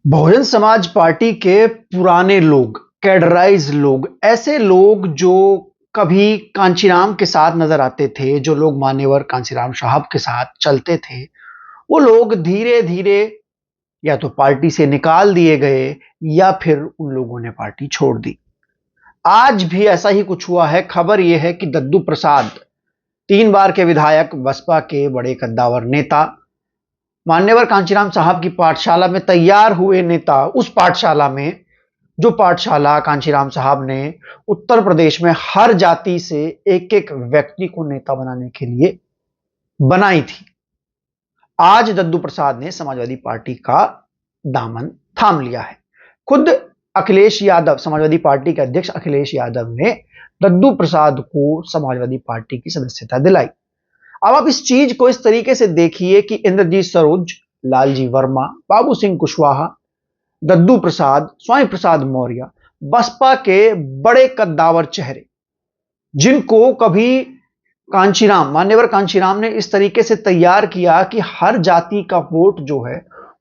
Bahujan Samaj party के पुराने लोग, कैडराइज लोग, ऐसे लोग जो कभी कांचीराम के साथ नजर आते थे, जो लोग मान्यवर कांचीराम साहब के साथ चलते थे, वो लोग धीरे धीरे या तो पार्टी से निकाल दिए गए या फिर उन लोगों ने पार्टी छोड़ दी। आज भी ऐसा ही कुछ हुआ है। खबर यह है कि दद्दू प्रसाद, 3 बार के विधायक, बसपा के बड़े कद्दावर नेता, मान्यवर कांचीराम साहब की पाठशाला में तैयार हुए नेता, उस पाठशाला में जो पाठशाला कांचीराम साहब ने उत्तर प्रदेश में हर जाति से एक एक व्यक्ति को नेता बनाने के लिए बनाई थी, आज दद्दू प्रसाद ने समाजवादी पार्टी का दामन थाम लिया है। खुद अखिलेश यादव, समाजवादी पार्टी के अध्यक्ष अखिलेश यादव ने दद्दू प्रसाद को समाजवादी पार्टी की सदस्यता दिलाई। अब आप इस चीज को इस तरीके से देखिए कि इंद्रजीत सरोज, लालजी वर्मा, बाबू सिंह कुशवाहा, दद्दू प्रसाद, स्वामी प्रसाद मौर्य, बसपा के बड़े कद्दावर चेहरे, जिनको कभी कांचीराम, मान्यवर कांचीराम ने इस तरीके से तैयार किया कि हर जाति का वोट जो है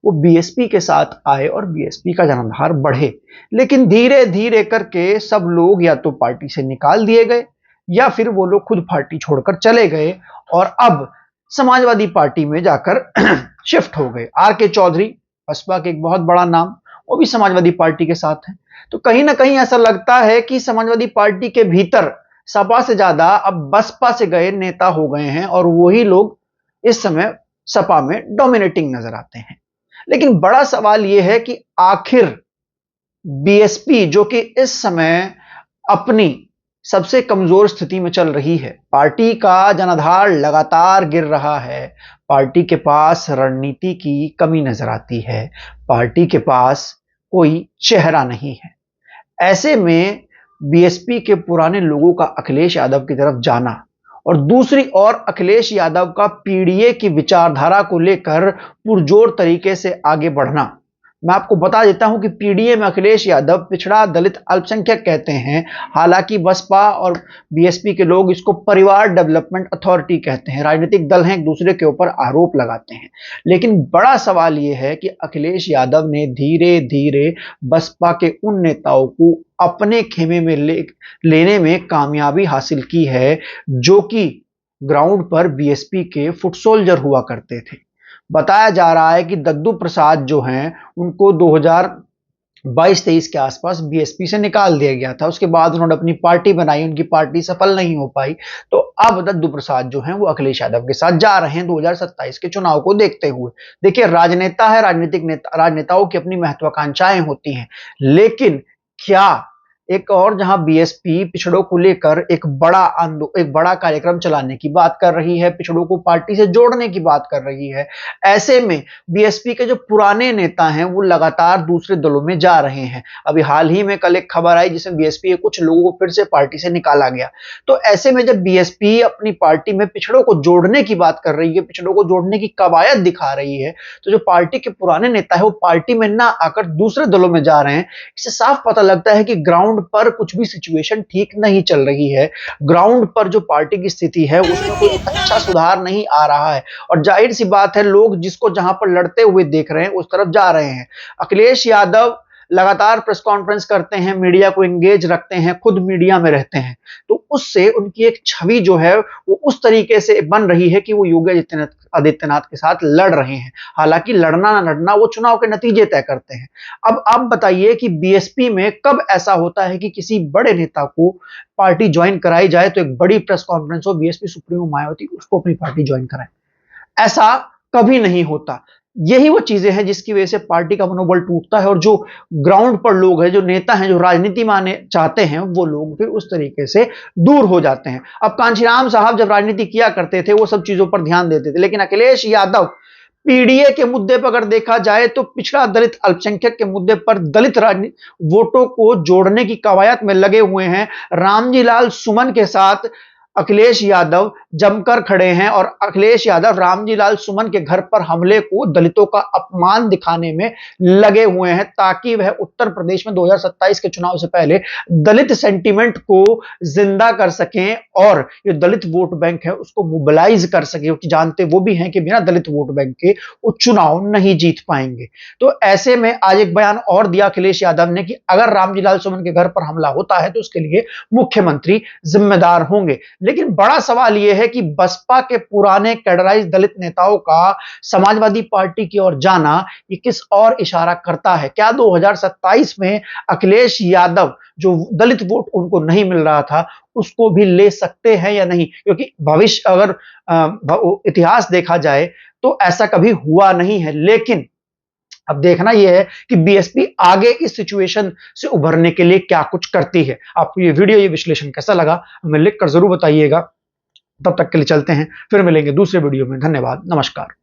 वो बीएसपी के साथ आए और बीएसपी का जनाधार बढ़े। लेकिन धीरे धीरे करके सब लोग या तो पार्टी से निकाल दिए गए या फिर वो लोग खुद पार्टी छोड़कर चले गए और अब समाजवादी पार्टी में जाकर शिफ्ट हो गए। आर के चौधरी, बसपा के एक बहुत बड़ा नाम, वो भी समाजवादी पार्टी के साथ है। तो कहीं ना कहीं ऐसा लगता है कि समाजवादी पार्टी के भीतर सपा से ज्यादा अब बसपा से गए नेता हो गए हैं और वही लोग इस समय सपा में डोमिनेटिंग नजर आते हैं। लेकिन बड़ा सवाल यह है कि आखिर बीएसपी, जो कि इस समय अपनी सबसे कमजोर स्थिति में चल रही है, पार्टी का जनाधार लगातार गिर रहा है, पार्टी के पास रणनीति की कमी नजर आती है, पार्टी के पास कोई चेहरा नहीं है। ऐसे में बीएसपी के पुराने लोगों का अखिलेश यादव की तरफ जाना और दूसरी ओर अखिलेश यादव का पीडीए की विचारधारा को लेकर पुरजोर तरीके से आगे बढ़ना। मैं आपको बता देता हूं कि पीडीए में अखिलेश यादव पिछड़ा दलित अल्पसंख्यक कहते हैं, हालांकि बसपा और बीएसपी के लोग इसको परिवार डेवलपमेंट अथॉरिटी कहते हैं। राजनीतिक दल हैं, एक दूसरे के ऊपर आरोप लगाते हैं। लेकिन बड़ा सवाल यह है कि अखिलेश यादव ने धीरे धीरे बसपा के उन नेताओं को अपने खेमे में लेने में कामयाबी हासिल की है जो कि ग्राउंड पर बीएसपी के फुट सोल्जर हुआ करते थे। बताया जा रहा है कि दद्दू प्रसाद जो हैं उनको 2022-23 के आसपास बीएसपी से निकाल दिया गया था। उसके बाद उन्होंने अपनी पार्टी बनाई, उनकी पार्टी सफल नहीं हो पाई, तो अब दद्दू प्रसाद जो हैं वो अखिलेश यादव के साथ जा रहे हैं 2027 के चुनाव को देखते हुए। देखिए, राजनेता है, राजनेताओं की अपनी महत्वाकांक्षाएं होती हैं, लेकिन क्या एक और जहां बीएसपी पिछड़ों को लेकर एक बड़ा कार्यक्रम चलाने की बात कर रही है, पिछड़ों को पार्टी से जोड़ने की बात कर रही है, ऐसे में बीएसपी के जो पुराने नेता हैं वो लगातार दूसरे दलों में जा रहे हैं। अभी हाल ही में कल एक खबर आई जिसमें बीएसपी के कुछ लोगों को फिर से पार्टी से निकाला गया। तो ऐसे में जब बीएसपी अपनी पार्टी में पिछड़ों को जोड़ने की बात कर रही है, पिछड़ों को जोड़ने की कवायद दिखा रही है, तो जो पार्टी के पुराने नेता है वो पार्टी में ना आकर दूसरे दलों में जा रहे हैं। इससे साफ पता लगता है कि ग्राउंड पर कुछ भी सिचुएशन ठीक नहीं चल रही है। ग्राउंड पर जो पार्टी की स्थिति है उसमें कोई अच्छा सुधार नहीं आ रहा है और जाहिर सी बात है लोग जिसको जहां पर लड़ते हुए देख रहे हैं उस तरफ जा रहे हैं। अखिलेश यादव लगातार प्रेस कॉन्फ्रेंस करते हैं, मीडिया को एंगेज रखते हैं, खुद मीडिया में रहते हैं, तो उससे उनकी एक छवि जो है वो उस तरीके से बन रही है कि वो योगी आदित्यनाथ के साथ लड़ रहे हैं। हालांकि लड़ना ना लड़ना वो चुनाव के नतीजे तय करते हैं। अब आप बताइए कि बीएसपी में कब ऐसा होता है कि किसी बड़े नेता को पार्टी ज्वाइन कराई जाए तो एक बड़ी प्रेस कॉन्फ्रेंस हो, बीएसपी सुप्रीमो मायावती उसको अपनी पार्टी ज्वाइन कराए? ऐसा कभी नहीं होता। यही वो चीजें हैं जिसकी वजह से पार्टी का मनोबल टूटता है और जो ग्राउंड पर लोग हैं, जो नेता हैं, जो राजनीति माने चाहते हैं, वो लोग फिर उस तरीके से दूर हो जाते हैं। अब कांचीराम साहब जब राजनीति किया करते थे वो सब चीजों पर ध्यान देते थे, लेकिन अखिलेश यादव पीडीए के मुद्दे पर अगर देखा जाए तो पिछड़ा दलित अल्पसंख्यक के मुद्दे पर दलित वोटों को जोड़ने की कवायद में लगे हुए हैं। रामजी लाल सुमन के साथ अखिलेश यादव जमकर खड़े हैं और अखिलेश यादव रामजी लाल सुमन के घर पर हमले को दलितों का अपमान दिखाने में लगे हुए हैं, ताकि वह उत्तर प्रदेश में 2027 के चुनाव से पहले दलित सेंटीमेंट को जिंदा कर सकें और ये दलित वोट बैंक है उसको मोबिलाइज कर सके, क्योंकि जानते वो भी हैं कि बिना दलित वोट बैंक के वो चुनाव नहीं जीत पाएंगे। तो ऐसे में आज एक बयान और दिया अखिलेश यादव ने कि अगर रामजी लाल सुमन के घर पर हमला होता है तो उसके लिए मुख्यमंत्री जिम्मेदार होंगे। लेकिन बड़ा सवाल यह है कि बसपा के पुराने कैडराइज दलित नेताओं का समाजवादी पार्टी की ओर जाना ये किस और इशारा करता है? क्या 2027 में अखिलेश यादव जो दलित वोट उनको नहीं मिल रहा था उसको भी ले सकते हैं या नहीं? क्योंकि भविष्य अगर इतिहास देखा जाए तो ऐसा कभी हुआ नहीं है। लेकिन अब देखना यह है कि बीएसपी आगे इस सिचुएशन से उभरने के लिए क्या कुछ करती है। आपको ये वीडियो, ये विश्लेषण कैसा लगा हमें लिखकर जरूर बताइएगा। तब तक के लिए चलते हैं, फिर मिलेंगे दूसरे वीडियो में। धन्यवाद, नमस्कार।